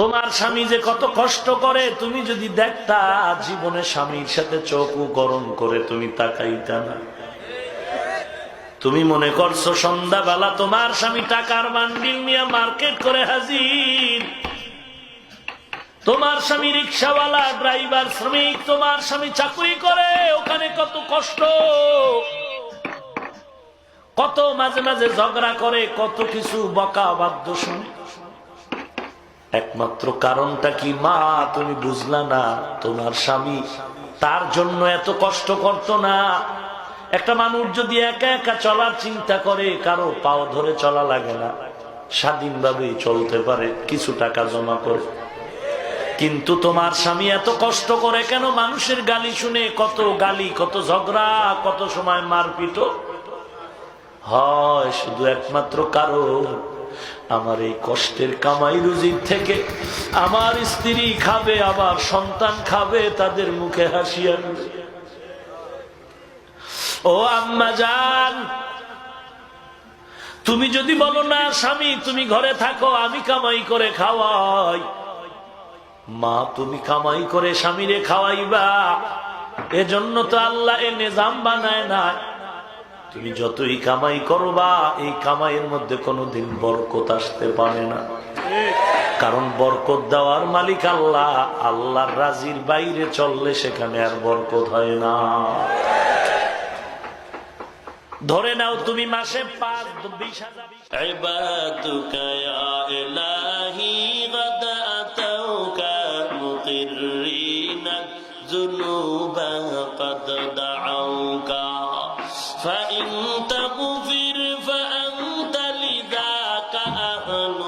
তোমার স্বামী যে কত কষ্ট করে তুমি যদি দেখতা, জীবনে স্বামীর সাথে চোখও গরম করে তুমি তাকাইতা না। তুমি মনে করছো সন্ধ্যাবেলা তোমার স্বামী টাকার বান্ডিল নিয়ে মার্কেট করে হাজির, তোমার স্বামী রিক্সাওয়ালা, ড্রাইভার, শ্রমিক, তোমার স্বামী চাকরি করে, ওখানে কত কষ্ট, কত মাঝে মাঝে ঝগড়া করে, কত কিছু বকা বাদ্য শুনে। একমাত্র কারণটা কি মা? তুমি বুঝলা না, তোমার স্বামী তার জন্য এত কষ্ট করতো না। একটা মানুষ যদি একা একা চলার চিন্তা করে, কারো পাও ধরে চলা লাগে না, স্বাধীনভাবেই চলতে পারে, কিছু টাকা জমা করে। কিন্তু তোমার স্বামী এত কষ্ট করে কেন? মানুষের গালি শুনে, কত গালি, কত ঝগড়া, কত সময় মারপিট হয়। শুধু একমাত্র কারণ, আমার এই কষ্টের কামাই রুজির থেকে আমার স্ত্রী খাবে, আমার সন্তান খাবে, তাদের মুখে হাসি আনবে। ও আম্মা জান, তুমি যদি বলো না স্বামী তুমি ঘরে থাকো, আমি কামাই করে খাওয়াই, মা তুমি কামাই করে স্বামীরে খাওয়াইবা, এজন্য তো আল্লাহ এ নিজাম বানায় না। তুমি যতই কামাই করবা, এই কামাইয়ের মধ্যে কোনোদিন বরকত আসতে পারে না, কারণ বরকত দেওয়ার মালিক আল্লাহ। আল্লাহর রাজির বাইরে চললে সেখানে আর বরকত হয় না। ধরে নাও তুমি মাসে 5-20,000 ইবাদুকা ইয়া ইলাহি গাদ আতাউকা মুকিররিনা যুনুবা قد دعوك فإن تغفر فأنت لذاك أهل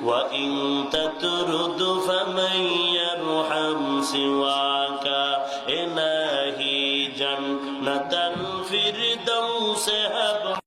وإن تطرد فمن يرحم سواك إلهي جنة الفردوس هب